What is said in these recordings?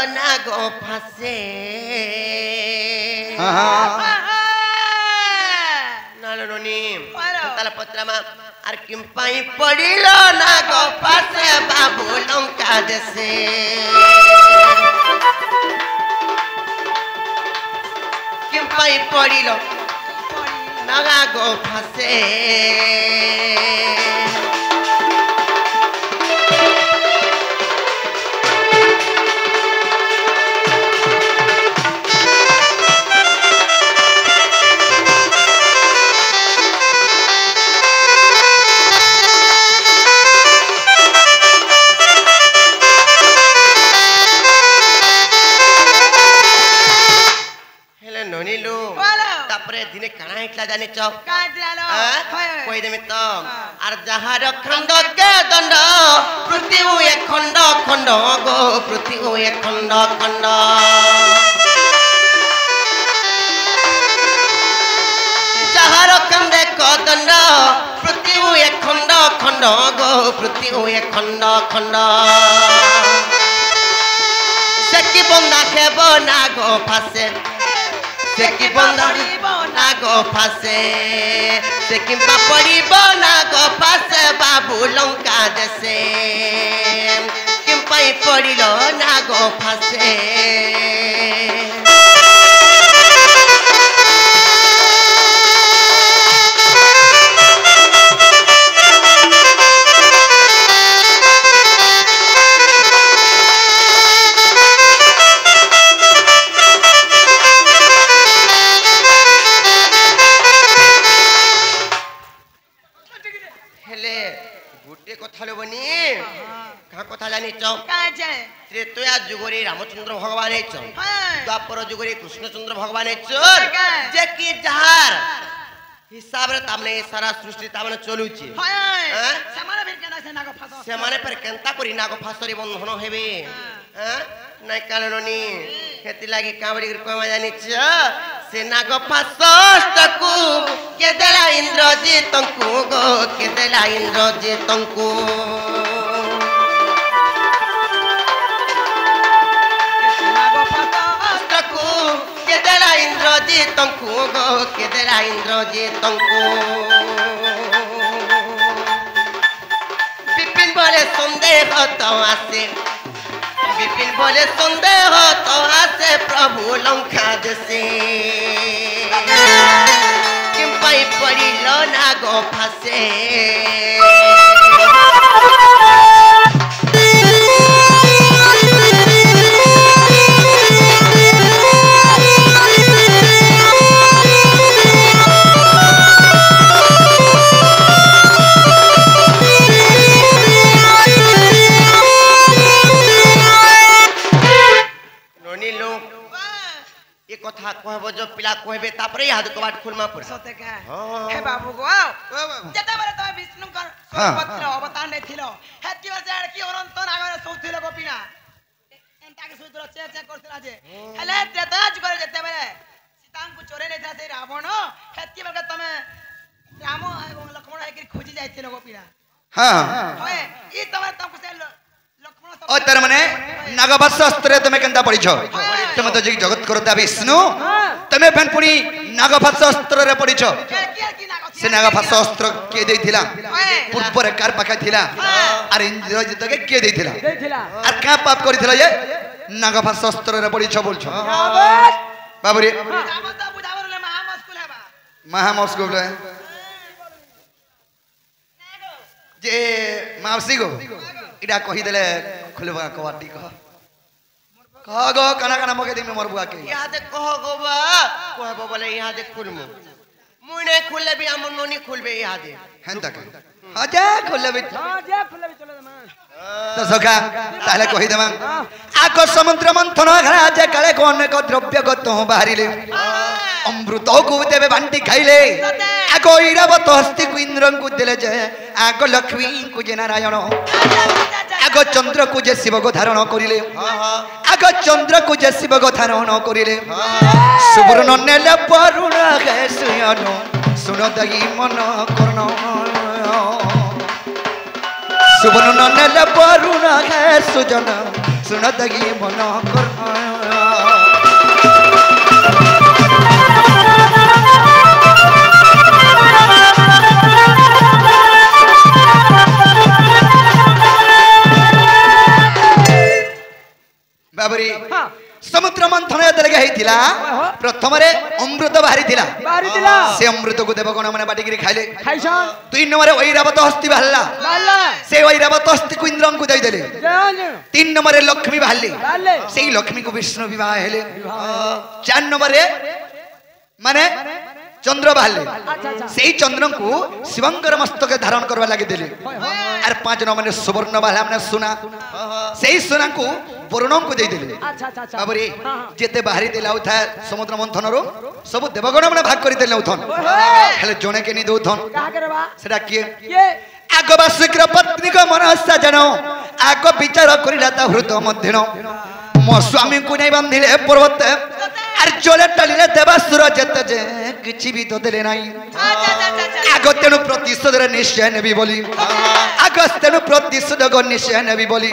नागो फासे नालनी तला पत्रमा आर किम पाई पड़िलो नागो फासे बाबू लंका देसे किम पाई पड़िलो नागो फासे दिने काना हिटला जाने चौ कोई दे मितो आर जहार खंड के दंड पृथ्वी हुए खंड खंड गो पृथ्वी हुए खंड खंड जहार खंड को दंड पृथ्वी हुए खंड खंड गो पृथ्वी हुए खंड खंड सेकी बंदा खेबो ना गो फासे सेकी बंदा नागो फासे सेकी पापड़ी नागो फासे बाबू लंका देसे किम पाई पड़िलो नागो फासे त्रेतया जुगरे रामचंद्र भगवान द्वापर जुगरे कृष्णचंद्र भगवान जे कि जहार हिसाब रे तामने सारा सृष्टि तामने चलुची से माने पर केंता करी नाग फासरी बंधन हेबे नाय कारणनी हेति लागि कावड़ी कहवा जानि छ से नाग फासस्तकु के देला इंद्रजीतंकु गो के देला इंद्रजीतंकु केदेला इंद्रजीतंकु गो केदेला इंद्रजीतंकु विपिन बोले संदेह तो आसे विपिन बोले संदेह तो आसे प्रभु लंका देसे किम पाई पड़िलो नागो फासे कथा कहबो जो पिला कहबे तापरे याद कबाट खुलमा पुरा सते का हे बाबू गो जते बारे तो विष्णु कर पत्र अवतार ने थिलो हेति वर्ष की अनंत नागर सोथिलो गोपिना एंता के सुतरो चेक चेक करथिला जे हेले तेताज करे जते बारे सीतान को चोरे नै था से रावण हेति वर्ष तमे राम एवं लक्ष्मण है कि खोजी जाइथिलो गोपिना हां होए ई तमे तम से ओ तर माने नागवत्स अस्त्र तमे केंता पढिछो तमे तो जगत करता विष्णु तमे फेन पुनी नागवत्स अस्त्र रे पढिछो से नागवत्स अस्त्र के देथिला पूर्व रे कार पाखा थिला आर इंद्रजित के देथिला आर का पाप करिथिला ये नागवत्स अस्त्र रे पढिछो बोलछो बाबू रे महामस्कुल है जे मावसी गो इडा कहि देले खुलबा कवाटी कह गो कना कना मके दिमे मोर बुआ के यहां दे कह गो बा कहबो बोले यहां दे खुलमु मुने खुले भी हम नोनी खुलबे यहां दे हेंता के आजा खुलबे जे खुलबे चले दमा तो सखा ताले कहि देमा आको समुद्र मंथन घरा जे काले कोन को द्रव्य गत बाहरिले अमृत को देवे बांटी खाइले आको इरावत हस्ती को इंद्रन को देले जे आको लक्ष्मी को जे नारायण आगो चंद्र को जे शिव को धारण करिले आगो चंद्र को जे शिव को धारण करिले सुवर्ण नेले परुण के सुयनो सुन दई मन कर्ण सुवर्ण नेले वरुण है सुजन सुन दगी मन बाबरी समुद्र मंथन हेतिला प्रथम रे अमृत बाहरी थिला से अमृत को देवगण माने बाटिगिरी खाइले दुई नंबर ऐरावत हस्ती बाहरला से ऐरावत हस्ती को इंद्र को दई देले तीन नंबर रे लक्ष्मी बाहरली सेही लक्ष्मी को विष्णु विवाह हेले चार नंबर रे माने चंद्र बाहरले सेही चंद्र को शिवंकर मस्तक धारण करवा लागि देले आर पांच नंबर रे सुवर्ण बाहला माने सोना सेही सोना को वरुणों को दे दिले बाबरी जेते बाहरी दिला उथा समुद्र मंथन रो सब देवगण माने भाग करि देले उथन हेले जणे के नि दोथन काहा करबा सेटा किए आगो बासुक्र पत्नी को मन सजनो आगो विचार करिला ता हृदय मध्यन मो स्वामी को नै बांधिले पर्वत आर जले टलिले देवासुर जते जे किछि भी तो देले नाही आगो तेनु प्रतिशोध रे निश्चय नेबी बोली आगो तेनु प्रतिशोध गो निश्चय नेबी बोली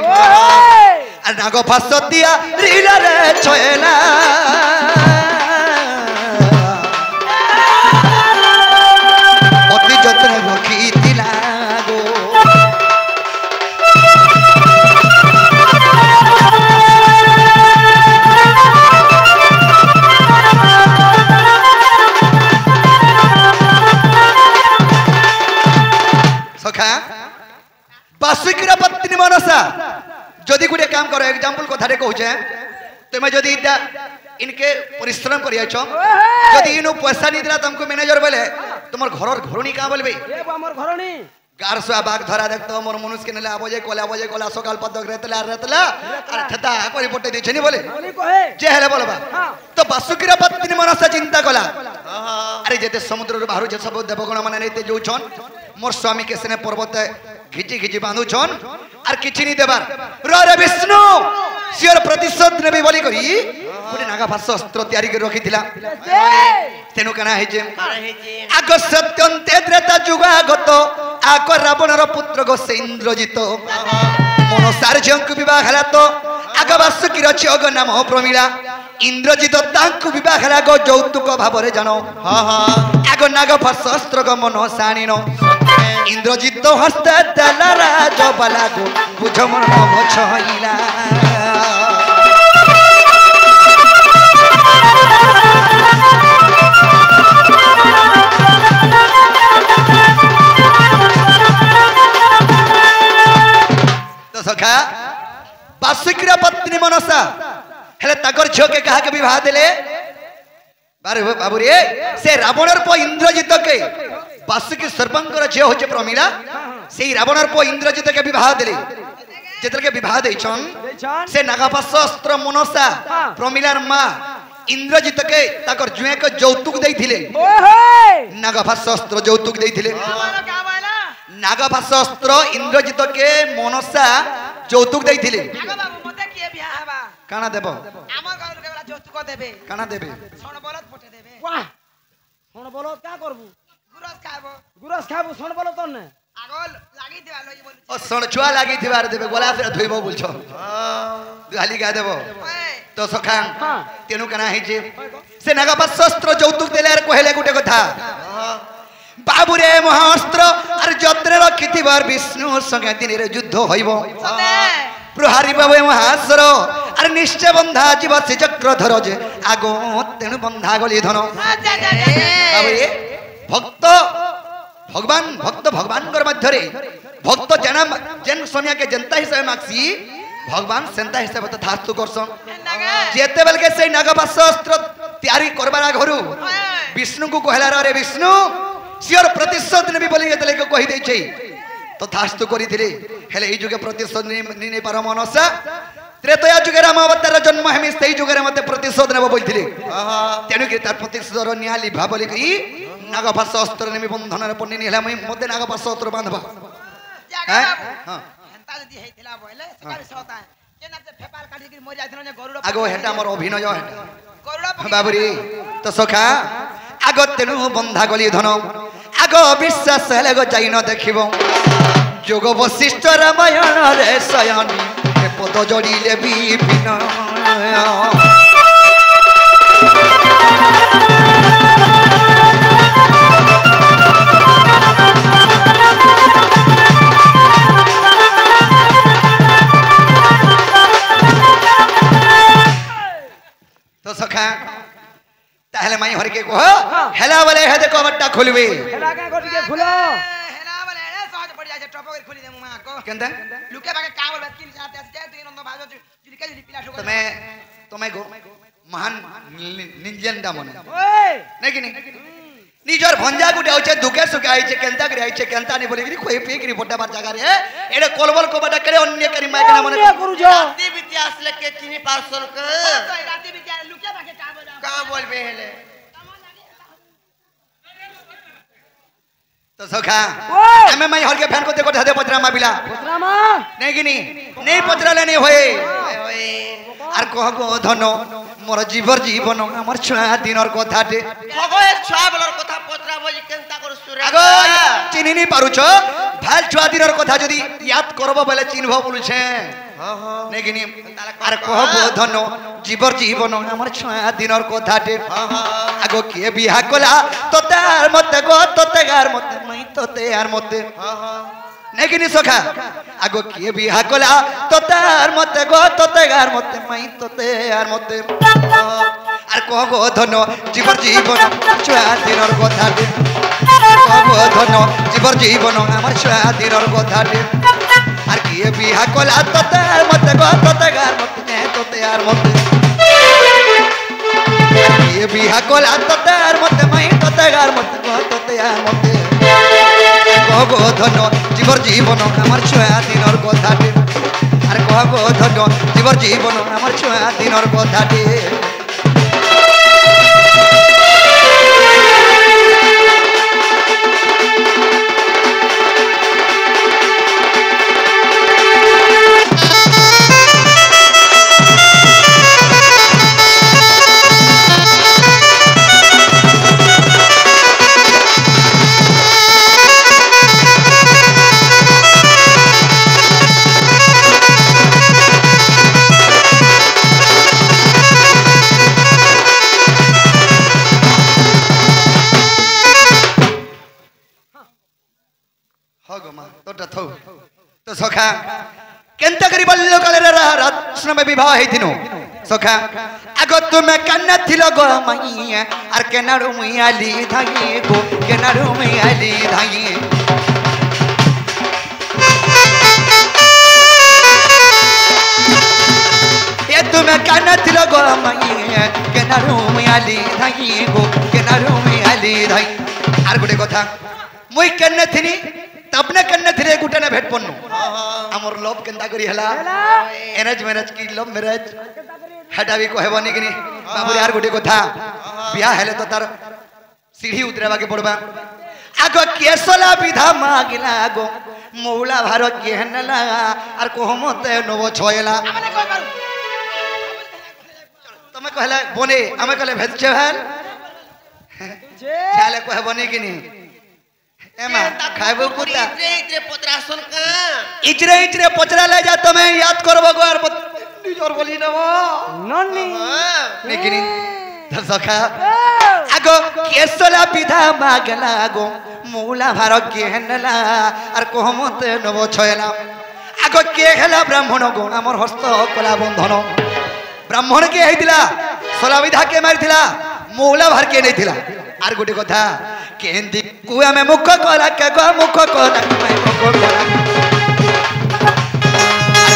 नागो फासतिया रीला रे छयला अति जतन रखी दिला गो सखा बासुकीर पत्नी मनसा जदि गुटे काम करो एग्जांपल कथा रे कहूचे तुम जदि इनके परिश्रम करिया छ जदि इनु पैसा नी दिला तुमको मैनेजर बोले तुमर घरर घरणी का बोलबे ए हमर घरणी गार सुआ बाग धरा देख तो मोर मनुष्य के नेला आबजे कोला सकाल पदक रेतला अरे ठता कोरी पटे दे छनी बोले जे हेले बोलबा तो बासुकीर पत्नी मनसा चिंता कला अरे जेते समुद्र रो बाहर जे सब देवगण माने नेते जो छन मोर स्वामी के सने पर्वत घिची घिची बांधु छन आर किछि नी देबार रे विष्णु सियर प्रतिशोध नेबी बोली करी गुटे नागा भाष अस्त्र तयारी कर रखिथिला तेनु कना हेजे आग सत्यन्ते त्रेता जुगागत आग रावणर पुत्र गो से इंद्रजित मन सारजंक विवाह हला तो आग बासुकीर छिग नाम प्रमिला इंद्रजित तांकु विवाह हला गो यौतुक भाबरे जानो आग नाग भाष अस्त्र गो मन सानिनो इंद्रजित हस्त दला राज बाला गो बुझ मन छइला तो सखा बासुकीर पत्नी मनसा हेले ताकर झियो के कहा के विवाह देले बारे बाबू रे से रावणर पो इंद्रजित के बासुकी सर्पंकर झियो होचे प्रमिला सेही रावणर पो इंद्रजित के विवाह देले जेतल के विवाह देछन से नागापाश अस्त्र मनसा प्रमिलार मां इंद्रजित के ताकर जुए के यौतुक देथिले नागापाश अस्त्र यौतुक देथिले नागापाश अस्त्र इंद्रजित के मनसा यौतुक देथिले काना देबो आमा गाउर के वाला यौतुक देबे काना देबे सोन बलत फटे देबे वाह सोन बलत का करबू गुरस खाबो सोन बलत तने आगल लागि दिवा लई बोल ओ सोन छुआ लागि दिवार देबे गोला फेर धोइबो बोलछो दुहाली गा देबो तो सखा तेनु कना हे जे से नागापाश अस्त्र यौतुक देले आर कहले गुटे कथा बाबू रे महाअस्त्र आर जत्रे रखिथिबार विष्णु संगे दिन रे युद्ध होइबो प्रहारी बाबू महासर अरे निश्चय बंधा जीव से चक्र धर जे आगो तेणु बंधा गली धन भक्त भगवान भक्त भगवान मध्य भक्त जना जेन सोनिया के जनता हिसाब मागसी भगवान सेंता हिसाब तो थास्तु करसन जेते बेल के से नागापाश अस्त्र तयारी करबारा घरु विष्णु को कहला रे विष्णु सियर प्रतिशोध नेबी बोली गेतले को कहि दै छै तो थास्तु करी थिले हेले ए जुगे प्रतिशोध नि पार मनसा त्रेतया जुगे राम अवतार जन्म हेमि सेई जुगे मते प्रतिशोध नेबो बोलथिले तेनु के तार प्रतिशोध न्याली भाबली की नागापाश अस्त्र नेमि बंधन रे पन्नी हेला मते नागापाश अस्त्र बांधबा हैं हां हेंता जदी हेतिला बोले सकारी सता केना जे फेपाल काटी के मरि जाथिनो जे गरुड़ आगो हेटा हमर अभिनय हेटा गरुड़ बाबुरी तो सखा आगो तेनु बंधा गली धन आगो विश्वास हेले गो जाई न देखिबो যোগ বশিষ্ঠ রামায়ণ রে শয়নী এ পদ জড়িলে বিপিন তো সখা তাহলে মাই হরকে কহ হেলা বলে হে দেখো কবাটটা খুলবে হেলা কা গটিকে খুলো হেলা বলে এ সহজ পড়ি যাচ্ছে টপ করে খুলি দে মা কো কেনতা লুকে বাকে কা বলবে কিন সাথে আছে তুই নন্দ ভাজো তুই কে যদি পিলা ঠোক তুমি তুমি গো মহান নিঞ্জেন্ডা মনে ওই নাকি নি নিজর ভঞ্জা গুটে হচ্ছে দুকে সুকে আইছে কেনতা করে আইছে কেনতা নি বলে কি কই পেকরি বড় বার জায়গা রে এড়ে কলবল কোবাটা করে অন্য করি মাইকে না মনে করুছ রাতি বিতি আসলে কে চিনি পারছল ক রাতি বিতি লুকে বাকে কা বলবে হেলে তো সখা আমি মাই হরকে ফ্যান করতে কথা দে পত্রা মাবিলা পত্রামা নাই কি নি নেই পত্রালে নি হয়ে আর কহ গো ধন মোর জীবর জীবন আমার ছুয়া দিনর কথাটে ভগয়ে ছয়া বলর কথা পত্রা বলি কেনতা কর সুরে আগ চিনি নি পারুছ ভাল ছুয়া দিনর কথা যদি ইয়াদ করব বলে চিনব বলছে নাই কি নি আর কহ গো ধন জীবর জীবন আমার ছুয়া দিনর কথাটে আগ কে বিহা কলা তোতে আর মতে গো তোতে গার মতে মাই তোতে আর মতে নাকি নি সখা আগো কিয়ে বিহা কলা তোতে আর মতে গো তোতে গার মতে মাই তোতে আর মতে আর কহ গো ধন জীবর জীবন ছুয়া দিনর কথাটে কহ গো ধন জীবর জীবন আমার ছুয়া দিনর কথাটে আর কিয়ে বিহা কলা তোতে আর মতে গো তোতে গার মতে তোতে আর মতে কিয়ে বিহা কলা তোতে আর মতে মাই তোতে গার মতে গো তোতে আর মতে কহ গো ধন জীবর জীবন আমার ছুয়া দিনর কথাটে আর কহ গো ধন জীবর জীবন আমার ছুয়া দিনর কথাটে তো সখা কেনতা করি বলল কালের রাত শুনবে বিবাহ হইতিনো সখা আগ তুমি কান্না থিল গো মাইয়া আর কেনারু মিয়ালি ধাইয়ে গো কেনারু মিয়ালি ধাইয়ে এ তুমি কান্না থিল গো মাইয়া কেনারু মিয়ালি ধাইয়ে গো কেনারু মিয়ালি ধাই আর গোটে কথা মুই কেন্নে থিনি तबने कन्ने थिरे गुटे ने भेट पन्नु हमर लव केनता करी हला एरेंज मैरिज की लव मैरिज हटा भी कहबनी कि बाबू यार गुटे कथा बियाह हेले तो तार सीढ़ी उतरेबा के पड़बा आगो केसला विधा मागिला गो मौला भार केहनला आर कोहमते नबो छयला तमे कहला बने हमें कहले भेज छहल छाले कहबनी कि एमा खाइबो कुता इतरे पत्रासन का इचरे पचरा ले जा तमे याद करबो गो आर निजोर बोली नबो नन्नी नेकिनी सखा आगो केसला विधा मागला गो मूला भार केहनला आर कोहमते नबो छयला आगो के हेला ब्राह्मण गो हमर हस्त कला बंधन ब्राह्मण के हेदिला सला विधा के मारिथिला मूला भार के नैथिला आर गोटे कथा केंदी कुआ में मुख कला के गो मुख कला मैं मुख कला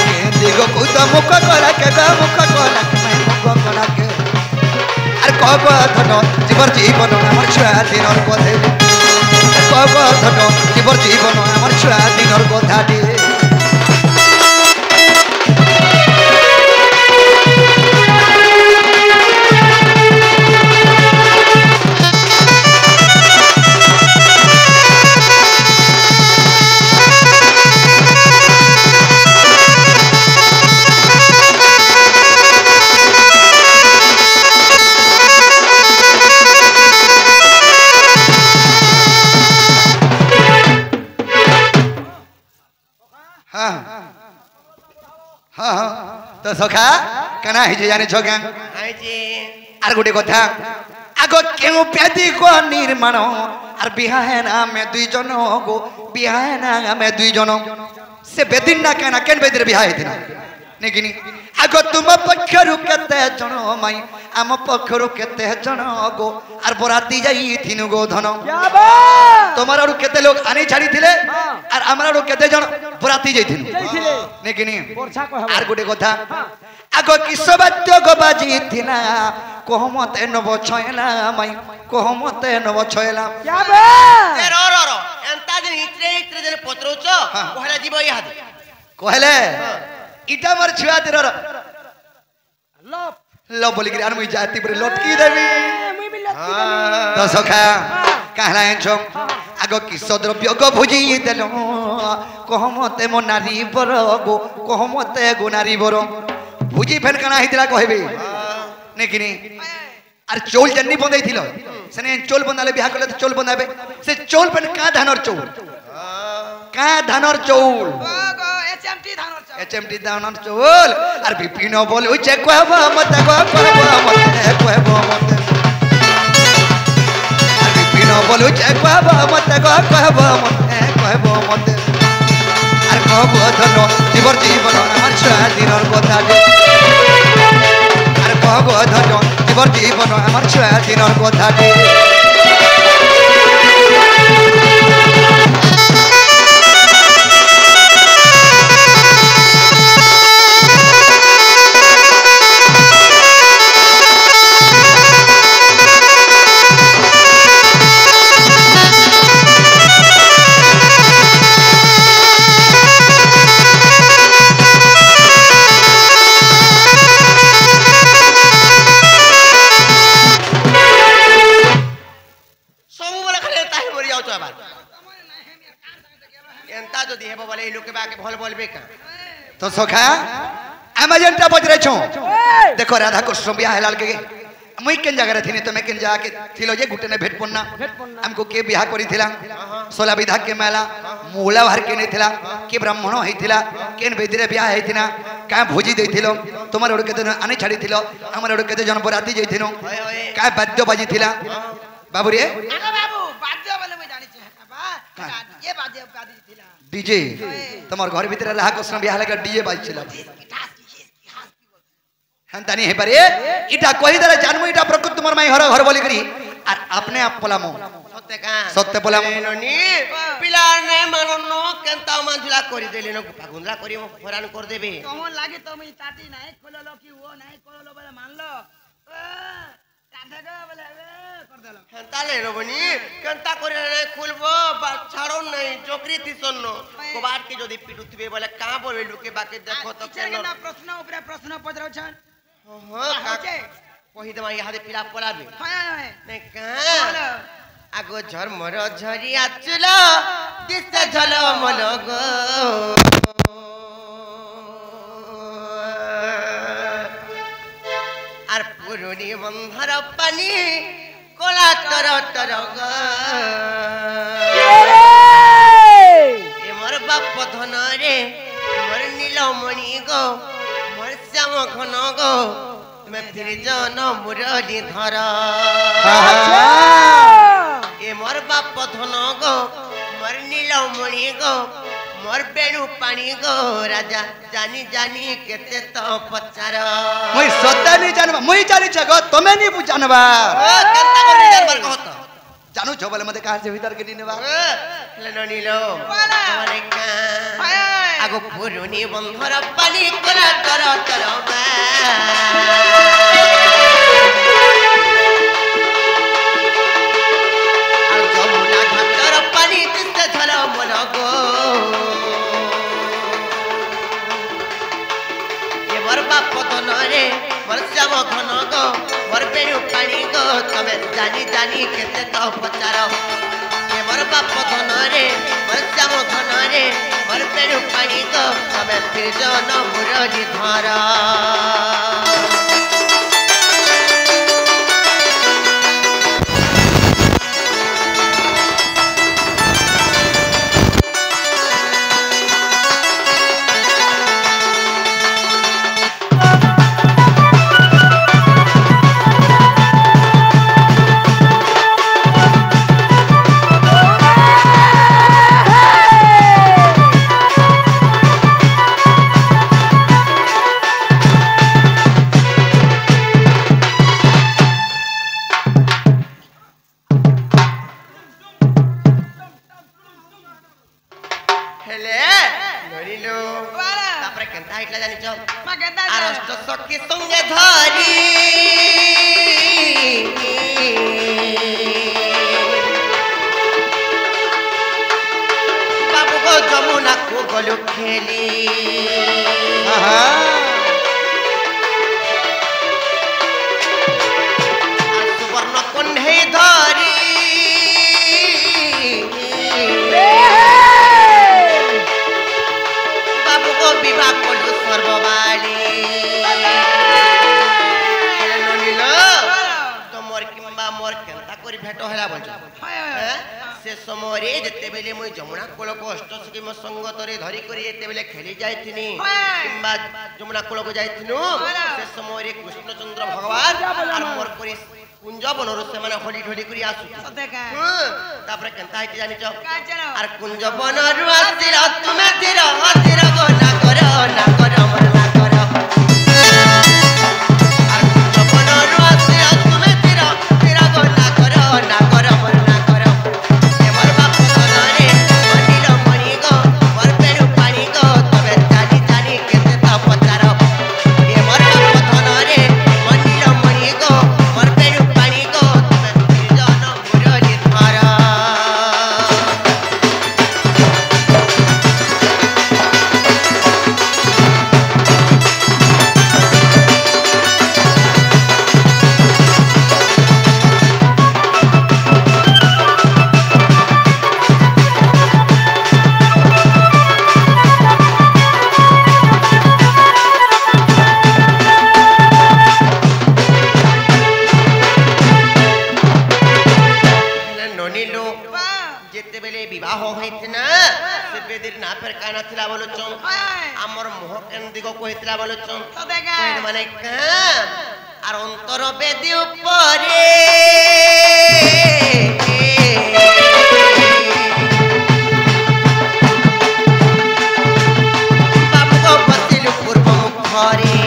केंदी गो कुत मुख कला के गो मुख कला मैं मुख कला के अरे को धन जीवर जीवन हमर छुआ दिनर कथे को धन जीवर जीवन हमर छुआ दिनर कथाटी हाँ हाँ तो सखा कना ही जाने छगा आई जी আর গোটে কথা আগ কেউ প্যাদি গো নির্মাণ আর বিহায় না আমি দুইজন গো বিহায় না আমি দুইজন সে বেদিন না কেনা কেন বেদির বিহায় হইতিনা নেকিনি আগ তুম পক্ষরু কেতে জন মাই আম পক্ষরু কেতে জন গো আর বরাতি যাইথিনু গো ধন তোমার আরো কেতে লোক আনি ছাড়ি থিলে আর আমার আরো কেতে জন বরাতি যাইথিনু নেকিনি আর গোটে কথা আগ কিসবাদ্য গো বাজি থিনা কোহমতে নব ছয়লা মাই কোহমতে নব ছয়লা এ র র র এন্তা দিন ইত্রে ইত্রে দিন পত্রউচ কহলা জীব ইহাদ কহলে ইটা মার ছুয়া দির লপ ল বলি গরি আর মুই জাতি পরে লটকি দেবি মুই বি লটকি দেবি তো সখা কাহলা এছো আগ কিস দ্রব্য গো ভুজি দেল কোহমতে মো নারী বর গো কোহমতে গো নারী বর ভুজি ফেন কানা হইতিলা কইবে নেকিনি আর চৌল জন্নি বন্ধাই ছিল সেনে চৌল বন্ধালে বিয়া করলে তো চৌল বন্ধাবে সে চৌল পেন কা ধানর চৌল কা ধানর চৌল এচএমটি ধানর চৌল আর বিপিন বল ওই চেক কহব মতে আর বিপিন বল ওই চেক কহব মতে আর কহব ধন জীবন আমার স্বাধীনর কথা আর কহব ধন জীবন আমার স্বাধীনর কথা तो सखा आम जेनटा बजरे छो देखो राधा कृष्ण बियाह हेलाल के मुई केन जगह रे थिनी तमे केन जा के थिलो जे गुटे ने भेट पन्ना हमको के बियाह करी थिला सोला विधा के मेला मूला भर के नै थिला के ब्राह्मण होइथिला केन बेदिरे बियाह हेथिना का भोजी देथिलो तुम्हार ओड केते आनी छाडी थिलो हमर ओड केते जन बराती जइथिनो का बाद्य बाजी थिला बाबू रे बाबू बाद्य बोले मैं जानि छे बाबा ये बाद्य बाजी थिला डीजे तुम्हार घर भीतर राधा कृष्ण बियाह लगा डीजे बाजছিলা हंतानी हे पारे इटा कहि दरे जानमु इटा प्रकृति तुमर माई हर घर बोली करी আর আপনি আপ পলামো সত্য পলামো নি পিলা নে মাননো কেনতা মানজুলা করি দেলি ন পাগুনলা করি ফরান কর দেবে কেমন লাগে তুমি তাটি নাই খোললো কি ও নাই করলো বলে মানলো রাধা গো বলে কর দেলো তালে রবনি কেনতা করে নাই খুলবো বা ছাড়ো নাই চকরি তিসন্ন কবাট কি যদি পিটুতিবে বলে কা বলে লোকে বাকি দেখো তো কেন না প্রশ্ন উপরে প্রশ্ন পড়াউছন হ্যাঁ কাকে কহি দমা ইহাদে পিলা পলাবে হ্যাঁ নে কা আগো ঝরমর ঝরি আচুল দিছে ঝলমল গো আর পুরুনি বন্ধর পানি কোলা তর তর গো এ মোর বাপ ধন রে মোর নীলমণি গো মোর শ্যাম ঘন গো তুমি ফির জন মুরলি ধর এ মোর বাপ ধন গো মোর নীলমণি গো মোর বেণু পানি গো রাজা জানি জানি কেতে তো পচার মই সত্য নি জানবা মই জানি গো তুমি নি জানবা ও কেনতা করে জানবার কহত জানো ছো বলে মতে কার যে ভিতর কে নিবা লেনো নিলো তোমারে কা আগো পুরুনি বন্ধর পানি কোলা তর তর মা আর যমুনা ঘাটর পানি দিতে ঝলমল গো এ মোর বাপ ধনরে মোর শ্যাম ঘন গো মোর বেণু পানি গো তবে জানি জানি কেতে তো পচার এ মোর বাপ ধনরে মোর শ্যাম ঘনরে মোর বেণু পানি গো তবে ফির জন মুরলি ধর हेले नरिलो तापरे केनता हिटला जानिछ मा केनता आरष्ट सखी संगे धरी बाबू को जमुना को गलो खेली सुवर्ण कुंडे धरी बाबू को विवाह कलु सर्वबाड़ी तो मोर किंबा मोर केनता करी भेट होला बोल से समय रे जते बेले मुई जमुना कोल को अष्टसखी मो संगत रे धरी करी एते बेले खेली जायथिनी किंबा जमुना कोल को जायथिनु से समय रे कृष्णचंद्र भगवान आर मोर करी कुंज बनरु से माने होली ढोली करी आसु सतेका तापरे केनता हिति जानि छ आर कुंज बनरु आसिर तुमे तिर तिर गो ना करो मोर ना करो आर कुंज बनरु आसिर तुमे तिर तिर गो ना करो मोर ना करो ए मोर बाप तनरे मनिलो मणि गो मोर पेरु पानी गो तबे जानी जानी केते ता पचारो ए मोर बाप तनरे मनिलो मणि गो मोर पेरु पानी गो तबे जन मुरली धारा माने आर अंतर बेदी उपरे बाबू को बसिलु पूर्व मुखरे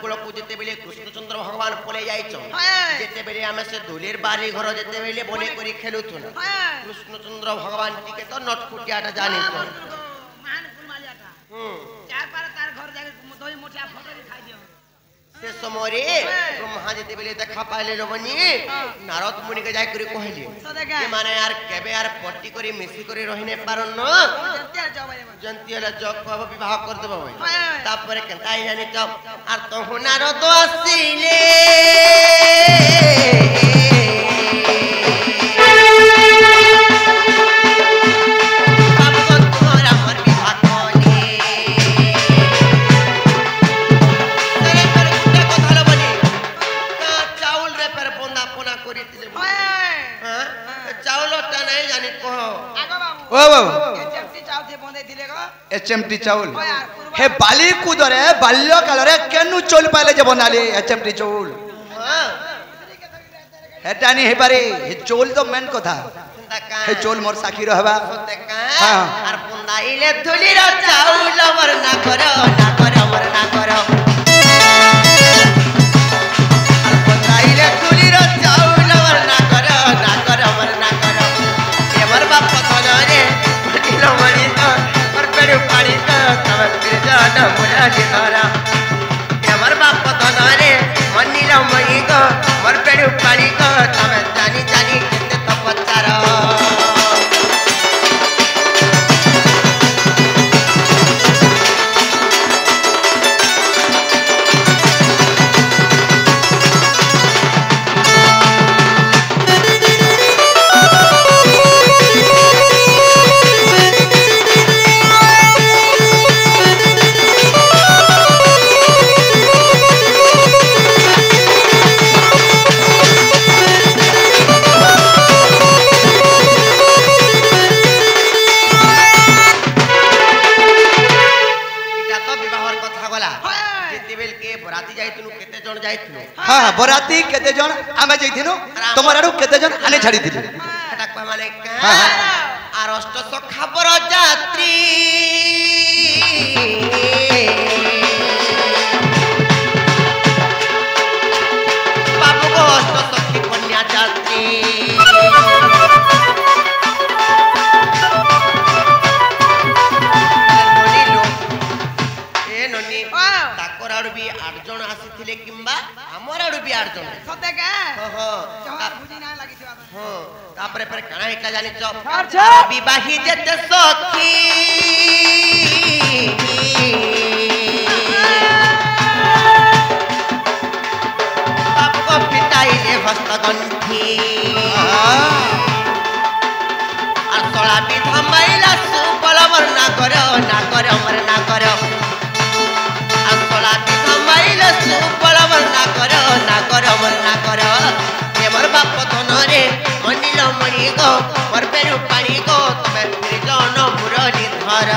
कृष्णचंद्र भगवान पले जाते बेले आम से धूलिर बारी घर जिते बेले बने करी खेलुथु ना कृष्णचंद्र भगवान टिके तो नटखुटियाटा जानी से समय रे ब्रह्मा जिते बेले देखा पाइले लोबनी नारद मुनि के जाय करी कहले कि माने यार केबे यार पट्टी करी मिसी करी रहिने पारन जंती हला जग को विवाह कर देबो तापरे केनता जानि त आर तो नारद आसीले एचएमटी चाउल हे बाली कुदरे बाल्य काल रे केनु चोल पाले जे बनाली एचएमटी चाउल हेटानी हे पारे हे चोल तो मेन कथा हे चोल मोर साखी रहबा हां आर पुंदाइले धुली रो चाउल वर ना करो वर ना करो आर पुंदाइले धुली रो चाउल वर ना करो वर ना करो ए मोर बाप धनरे किलो मणि तो पेरु पानी तो तब जन मुरली धारा मोर बाप धनरे मनिलो मणि को मोर पेरु पानी को तब जानी जानी केते तो पचारो जाइथिनु हां बराती केते जन आमे जइथिनु तमर आडू केते जन आने छाड़ी दिलु एटा को माने का हां आर अष्ट सखा बर यात्री बाबू को अष्ट सखी कन्या यात्री भी 8 जन आसीथिले किंबा हमर आडू भी 8 जन सते का हो जमा बुझी ना लागि छवा हो तापरे पर काना एकला जानि छ अच्छा विवाही जते सखी बापको पिताइले हस्तगंठी আর সলা বিধা মাইলা সুবল মরনা করো না করো মরনা করো আর সলা বিধা মাইলা সুবল মরনা করো না করো মরনা করো এমর বাপ ধনরে মনিল মণি গো মর পেরু পানি গো তবে ত্রিজন মুরলি ধর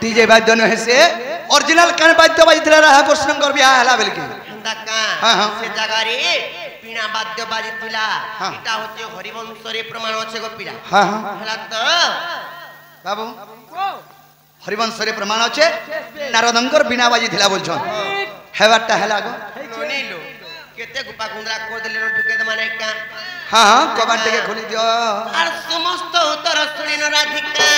डीजे बाद्य न हेसे ओरिजिनल कान बाद्य बाजितला राहा कृष्ण कर बियाह हला बेलकी दका से जगह रे पीणा बाद्य बाजितला इटा होचे हरिवंश रे प्रमाण अछि गोपिला हां हां हला त बाबू हरिवंश रे प्रमाण अछि नारदंकर बिना बाजितला बोलछन हेवाटा हला गो नोनीलो केते गुपा गुंदरा कर देले न ढुके द माने का हां हां कबाट के खोली दियो आर समस्त उत्तर सुनिनो राधिका